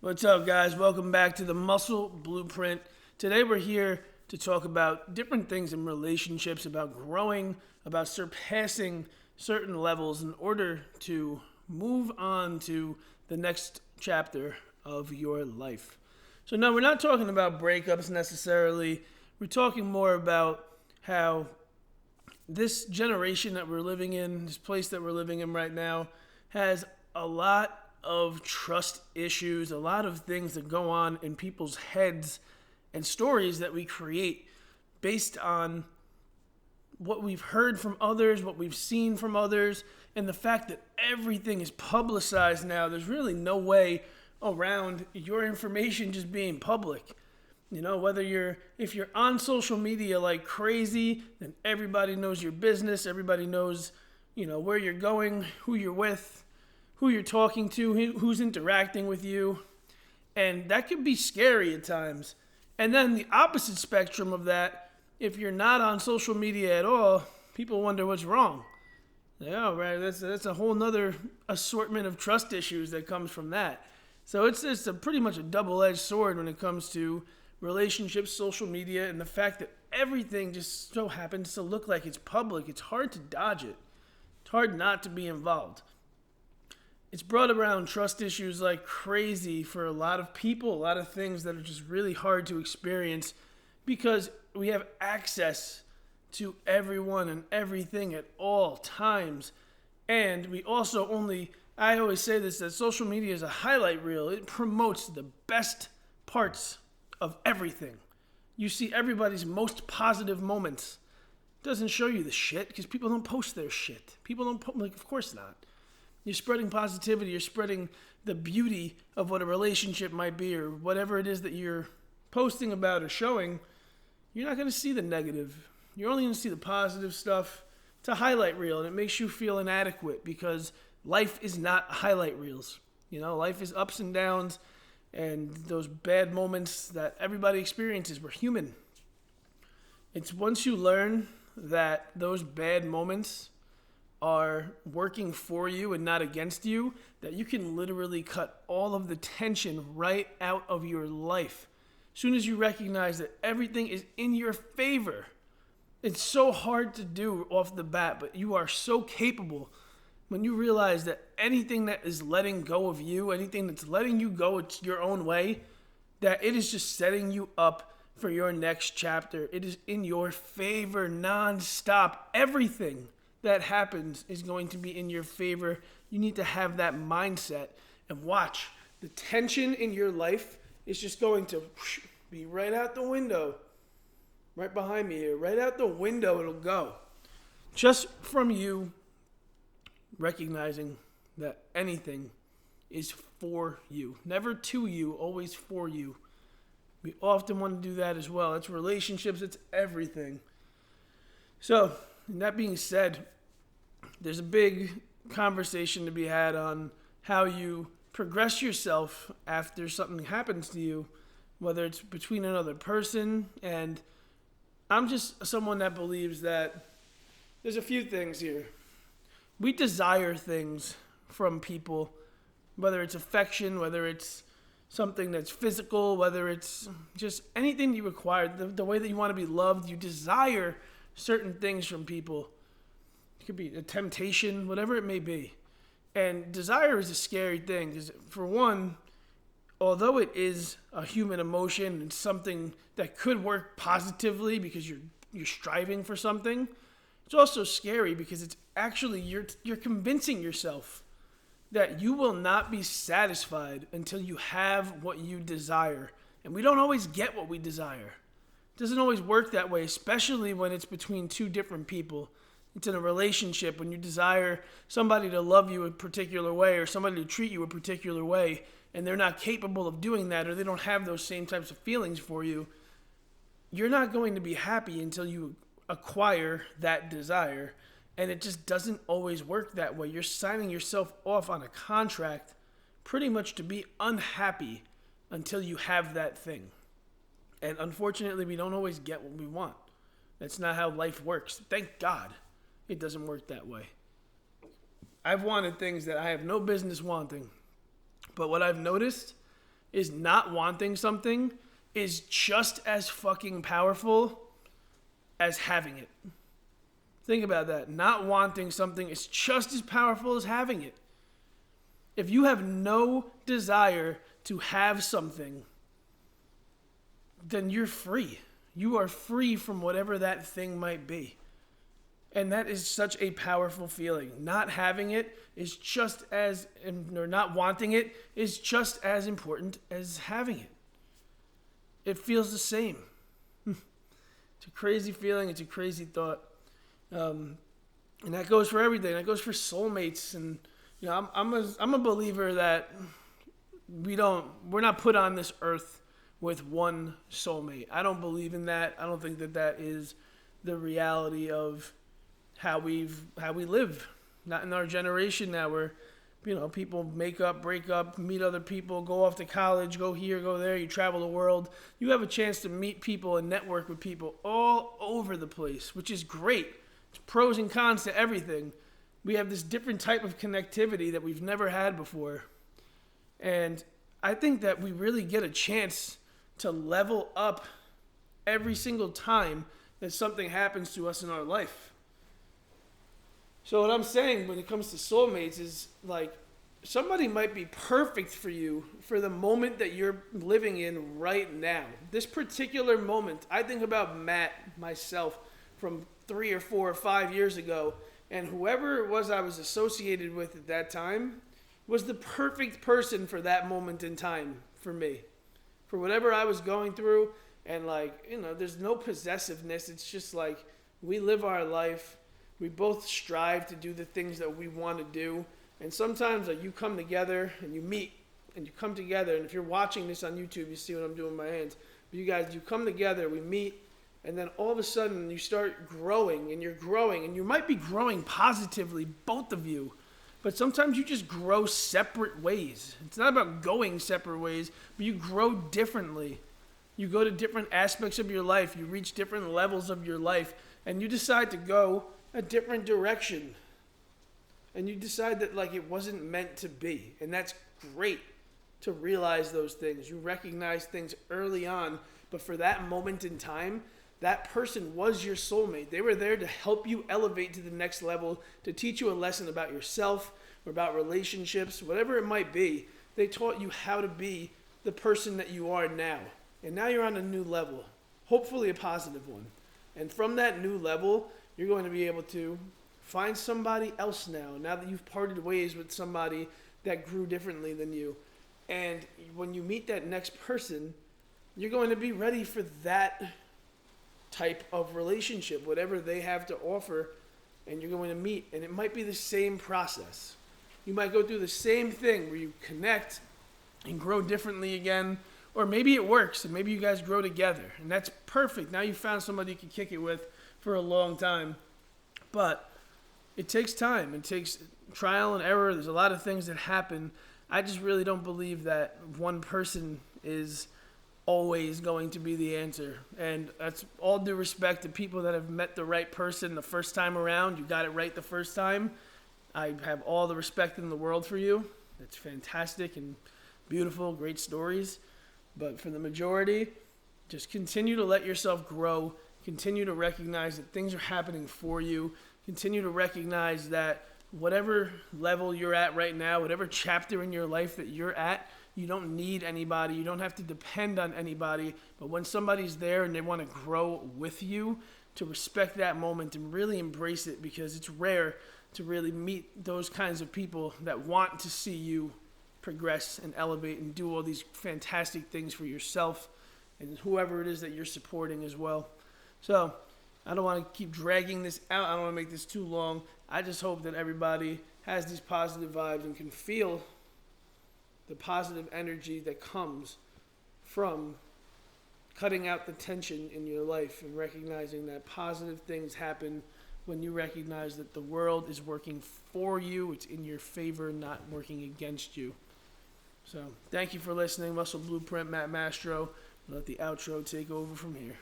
What's up, guys? Welcome back to the Muscle Blueprint. Today we're here to talk about different things in relationships, about growing, about surpassing certain levels in order to move on to the next chapter of your life. So, no, we're not talking about breakups necessarily. We're talking more about how this generation that we're living in, this place that we're living in right now, has a lot of trust issues, a lot of things that go on in people's heads and stories that we create based on what we've heard from others, what we've seen from others, and the fact that everything is publicized now. There's really no way around your information just being public. You know, if you're on social media like crazy, then everybody knows your business, everybody knows, where you're going, who you're with, who you're talking to, who's interacting with you. And that can be scary at times. And then the opposite spectrum of that, if you're not on social media at all, people wonder what's wrong. Yeah, right. That's a whole nother assortment of trust issues that comes from that. So it's pretty much a double-edged sword when it comes to relationships, social media, and the fact that everything just so happens to look like it's public. It's hard to dodge it. It's hard not to be involved. It's brought around trust issues like crazy for a lot of people, a lot of things that are just really hard to experience because we have access to everyone and everything at all times. And we also I always say this, that social media is a highlight reel. It promotes the best parts of everything. You see everybody's most positive moments. It doesn't show you the shit because people don't post their shit. People don't of course not. You're spreading positivity. You're spreading the beauty of what a relationship might be or whatever it is that you're posting about or showing. You're not going to see the negative. You're only going to see the positive stuff. It's a highlight reel, and it makes you feel inadequate because life is not highlight reels. Life is ups and downs, and those bad moments that everybody experiences. We're human. It's once you learn that those bad moments are working for you and not against you, that you can literally cut all of the tension right out of your life. As soon as you recognize that everything is in your favor, it's so hard to do off the bat, but you are so capable when you realize that anything that is letting go of you, anything that's letting you go it's your own way, that it is just setting you up for your next chapter. It is in your favor nonstop. Everything that happens is going to be in your favor. You need to have that mindset and watch. The tension in your life is just going to be right out the window. Right behind me here. Right out the window it'll go. Just from you recognizing that anything is for you. Never to you, always for you. We often want to do that as well. It's relationships, it's everything. So, that being said, there's a big conversation to be had on how you progress yourself after something happens to you, whether it's between another person. And I'm just someone that believes that there's a few things here. We desire things from people, whether it's affection, whether it's something that's physical, whether it's just anything you require, the way that you want to be loved. You desire certain things from people. It could be a temptation, whatever it may be. And desire is a scary thing because, for one, although it is a human emotion and something that could work positively because you're striving for something, it's also scary because it's actually you're convincing yourself that you will not be satisfied until you have what you desire. And we don't always get what we desire. It doesn't always work that way, especially when it's between two different people. It's in a relationship when you desire somebody to love you a particular way or somebody to treat you a particular way, and they're not capable of doing that or they don't have those same types of feelings for you. You're not going to be happy until you acquire that desire, and it just doesn't always work that way. You're signing yourself off on a contract pretty much to be unhappy until you have that thing. And unfortunately, we don't always get what we want. That's not how life works. Thank God it doesn't work that way. I've wanted things that I have no business wanting. But what I've noticed is not wanting something is just as fucking powerful as having it. Think about that. Not wanting something is just as powerful as having it. If you have no desire to have something, then you're free. You are free from whatever that thing might be. And that is such a powerful feeling. Not having it is just as, or not wanting it is just as important as having it. It feels the same. It's a crazy feeling. It's a crazy thought. And that goes for everything. That goes for soulmates. And you know, I'm a believer that we're not put on this earth with one soulmate. I don't believe in that. I don't think that is the reality of how we live. Not in our generation now, where people make up, break up, meet other people, go off to college, go here, go there, you travel the world. You have a chance to meet people and network with people all over the place, which is great. It's pros and cons to everything. We have this different type of connectivity that we've never had before. And I think that we really get a chance to level up every single time that something happens to us in our life. So what I'm saying when it comes to soulmates is, like, somebody might be perfect for you for the moment that you're living in right now. This particular moment, I think about Matt, myself, from 3 or 4 or 5 years ago, and whoever it was I was associated with at that time was the perfect person for that moment in time for me. For whatever I was going through, and there's no possessiveness. It's just like we live our life. We both strive to do the things that we want to do. And sometimes you come together and you meet and you come together. And if you're watching this on YouTube, you see what I'm doing with my hands. But you come together, we meet, and then all of a sudden you start growing and you're growing. And you might be growing positively, both of you. But sometimes you just grow separate ways. It's not about going separate ways, but you grow differently. You go to different aspects of your life. You reach different levels of your life. And you decide to go a different direction. And you decide that it wasn't meant to be. And that's great to realize those things. You recognize things early on, but for that moment in time, that person was your soulmate. They were there to help you elevate to the next level, to teach you a lesson about yourself or about relationships, whatever it might be. They taught you how to be the person that you are now. And now you're on a new level, hopefully a positive one. And from that new level, you're going to be able to find somebody else now that you've parted ways with somebody that grew differently than you. And when you meet that next person, you're going to be ready for that type of relationship, whatever they have to offer, and you're going to meet. And it might be the same process. You might go through the same thing where you connect and grow differently again, or maybe it works and maybe you guys grow together, and that's perfect. Now you found somebody you can kick it with for a long time. But it takes time. It takes trial and error. There's a lot of things that happen. I just really don't believe that one person is always going to be the answer. And that's all due respect to people that have met the right person the first time around. You got it right the first time. I have all the respect in the world for you. It's fantastic and beautiful, great stories. But for the majority, just continue to let yourself grow. Continue to recognize that things are happening for you. Continue to recognize that whatever level you're at right now, whatever chapter in your life that you're at, you don't need anybody. You don't have to depend on anybody. But when somebody's there and they want to grow with you, to respect that moment and really embrace it, because it's rare to really meet those kinds of people that want to see you progress and elevate and do all these fantastic things for yourself and whoever it is that you're supporting as well. So I don't want to keep dragging this out. I don't want to make this too long. I just hope that everybody has these positive vibes and can feel the positive energy that comes from cutting out the tension in your life and recognizing that positive things happen when you recognize that the world is working for you. It's in your favor, not working against you. So thank you for listening. Muscle Blueprint, Matt Mastro. Let the outro take over from here.